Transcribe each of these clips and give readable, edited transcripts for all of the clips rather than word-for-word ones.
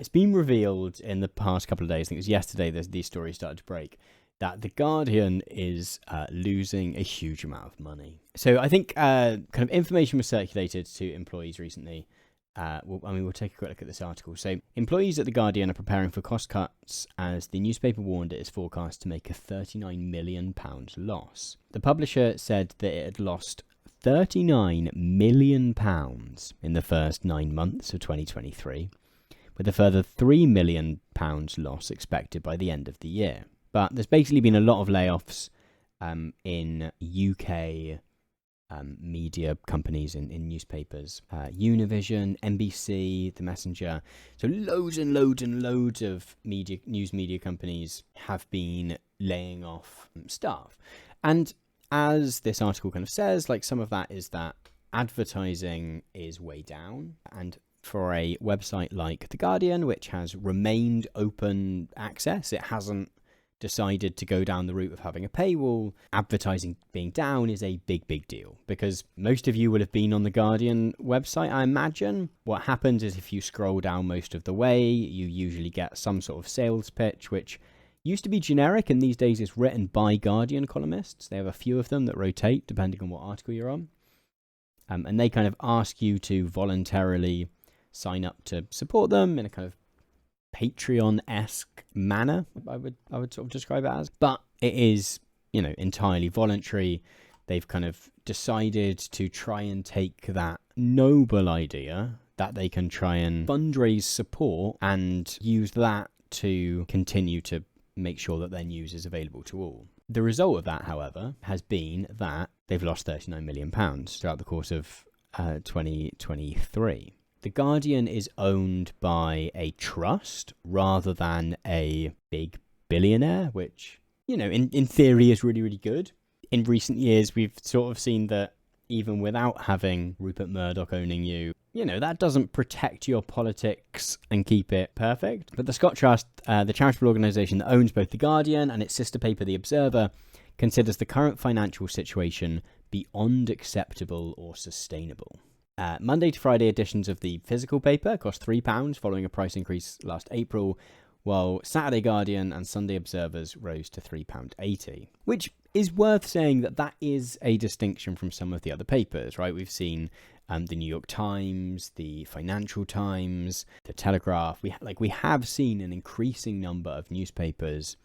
It's been revealed in the past couple of days, I think it was yesterday, these stories started to break, that The Guardian is losing a huge amount of money. So I think kind of information was circulated to employees recently. We'll take a quick look at this article. So employees at The Guardian are preparing for cost cuts as the newspaper warned it is forecast to make a £39 million loss. The publisher said that it had lost £39 million in the first 9 months of 2023, with a further £3 million loss expected by the end of the year. But there's basically been a lot of layoffs in UK media companies, in newspapers. Univision, NBC, The Messenger. So loads and loads and loads of news media companies have been laying off staff. And as this article kind of says, like, some of that is that advertising is way down, and for a website like The Guardian, which has remained open access, it hasn't decided to go down the route of having a paywall, advertising being down is a big, big deal. Because most of you will have been on The Guardian website, I imagine. What happens is if you scroll down most of the way, you usually get some sort of sales pitch, which used to be generic and these days is written by Guardian columnists. They have a few of them that rotate depending on what article you're on. And they kind of ask you to voluntarily sign up to support them in a kind of Patreon-esque manner, I would sort of describe it as. But it is, entirely voluntary. They've kind of decided to try and take that noble idea that they can try and fundraise support and use that to continue to make sure that their news is available to all. The result of that, however, has been that they've lost £39 million throughout the course of 2023. The Guardian is owned by a trust rather than a big billionaire, which, in theory is really, really good. In recent years, we've sort of seen that even without having Rupert Murdoch owning you, that doesn't protect your politics and keep it perfect. But the Scott Trust, the charitable organisation that owns both The Guardian and its sister paper, The Observer, considers the current financial situation beyond acceptable or sustainable. Monday to Friday editions of the physical paper cost £3 following a price increase last April, while Saturday Guardian and Sunday Observers rose to £3.80, which is worth saying that is a distinction from some of the other papers, right? We've seen the New York Times, the Financial Times, the Telegraph. We have seen an increasing number of newspapers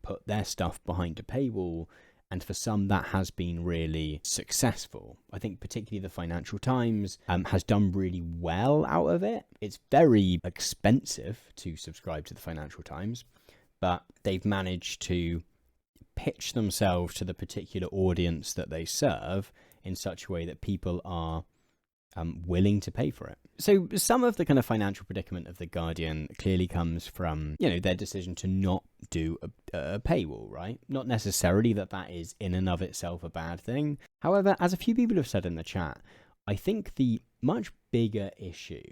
put their stuff behind a paywall, and for some that has been really successful. I think particularly the Financial Times has done really well out of it. It's very expensive to subscribe to the Financial Times, but they've managed to pitch themselves to the particular audience that they serve in such a way that people are willing to pay for it. So some of the kind of financial predicament of The Guardian clearly comes from, their decision to not do a paywall, right? Not necessarily that is in and of itself a bad thing. However, as a few people have said in the chat, I think the much bigger issue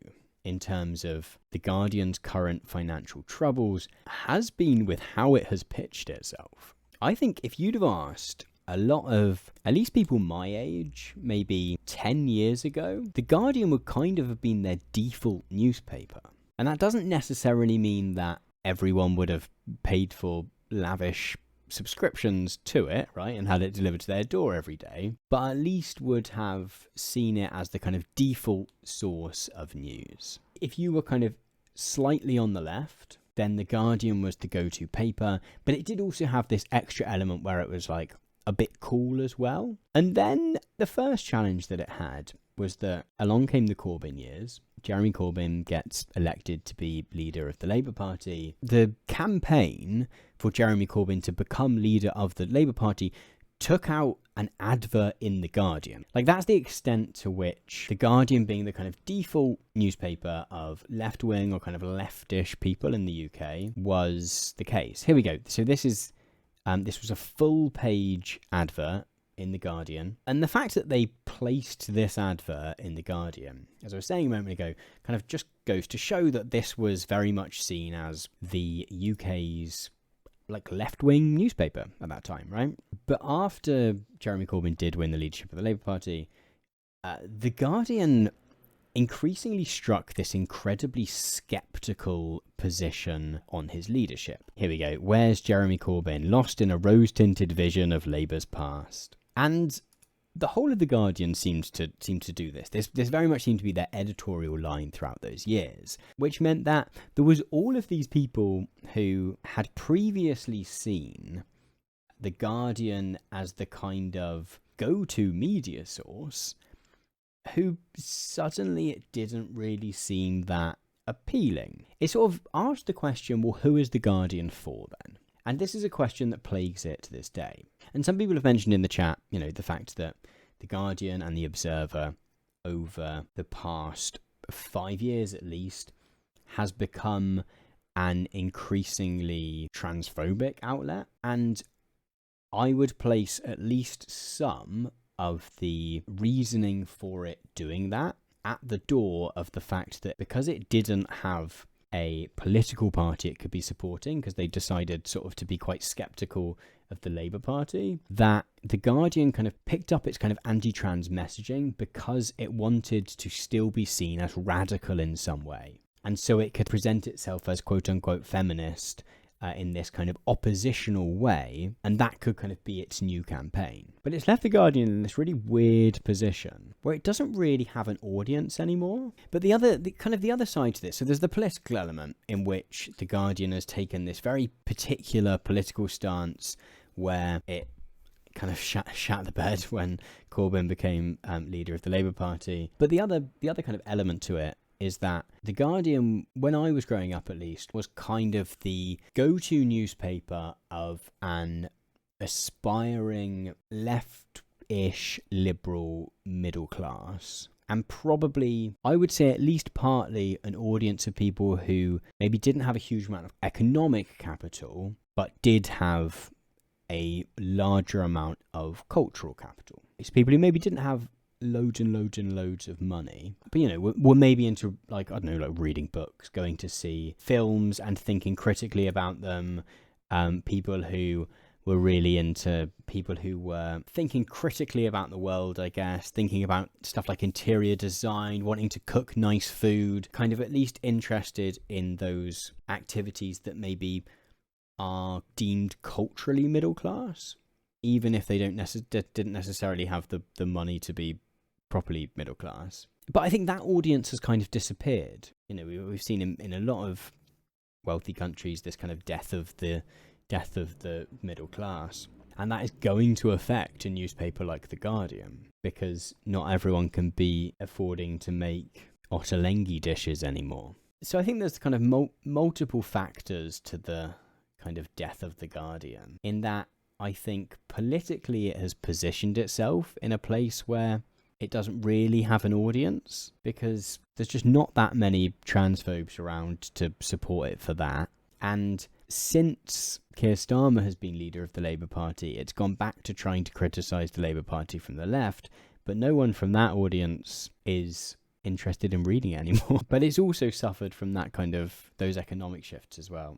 in terms of The Guardian's current financial troubles has been with how it has pitched itself. I think if you'd have asked a lot of, at least people my age, maybe 10 years ago, The Guardian would kind of have been their default newspaper. And that doesn't necessarily mean that everyone would have paid for lavish subscriptions to it, right, and had it delivered to their door every day, but at least would have seen it as the kind of default source of news. If you were kind of slightly on the left, then The Guardian was the go-to paper, but it did also have this extra element where it was like a bit cool as well. And then the first challenge that it had was that along came the Corbyn years. Jeremy Corbyn gets elected to be leader of the Labour Party. The campaign for Jeremy Corbyn to become leader of the Labour Party took out an advert in The Guardian. Like, that's the extent to which The Guardian, being the kind of default newspaper of left-wing or kind of leftish people in the UK, was the case. Here we go. So this was a full-page advert in The Guardian. And the fact that they placed this advert in The Guardian, as I was saying a moment ago, kind of just goes to show that this was very much seen as the UK's left-wing newspaper at that time, right? But after Jeremy Corbyn did win the leadership of the Labour Party, The Guardian increasingly struck this incredibly skeptical position on his leadership. Here we go. Where's Jeremy Corbyn? Lost in a rose-tinted vision of Labour's past. And the whole of The Guardian seems to do this. This very much seemed to be their editorial line throughout those years, which meant that there was all of these people who had previously seen The Guardian as the kind of go-to media source, who suddenly it didn't really seem that appealing. It sort of asked the question, well, who is The Guardian for then? And this is a question that plagues it to this day. And some people have mentioned in the chat, the fact that The Guardian and The Observer over the past 5 years at least has become an increasingly transphobic outlet. And I would place at least some of the reasoning for it doing that at the door of the fact that because it didn't have a political party it could be supporting, because they decided sort of to be quite skeptical of the Labour Party, that The Guardian kind of picked up its kind of anti-trans messaging because it wanted to still be seen as radical in some way. And so it could present itself as quote-unquote feminist in this kind of oppositional way, and that could kind of be its new campaign. But it's left The Guardian in this really weird position where it doesn't really have an audience anymore. But the other side to this, so there's the political element in which The Guardian has taken this very particular political stance where it kind of shat the bed when Corbyn became leader of the Labour Party. But the other kind of element to it is that The Guardian, when I was growing up at least, was kind of the go-to newspaper of an aspiring left-ish liberal middle class. And probably, I would say at least partly, an audience of people who maybe didn't have a huge amount of economic capital, but did have a larger amount of cultural capital. It's people who maybe didn't have loads and loads and loads of money, but we're maybe into reading books, going to see films and thinking critically about them. People who were really into people who were thinking critically about the world, I guess, thinking about stuff like interior design, wanting to cook nice food, kind of at least interested in those activities that maybe are deemed culturally middle class, even if they didn't necessarily have the money to be properly middle class. But I think that audience has kind of disappeared. We've seen in a lot of wealthy countries this kind of death of the middle class, and that is going to affect a newspaper like The Guardian, because not everyone can be affording to make ottolenghi dishes anymore. So I think there's kind of multiple factors to the kind of death of The Guardian, in that I think politically it has positioned itself in a place where it doesn't really have an audience, because there's just not that many transphobes around to support it for that. And since Keir Starmer has been leader of the Labour Party, it's gone back to trying to criticise the Labour Party from the left, but no one from that audience is interested in reading it anymore. But it's also suffered from that kind of those economic shifts as well.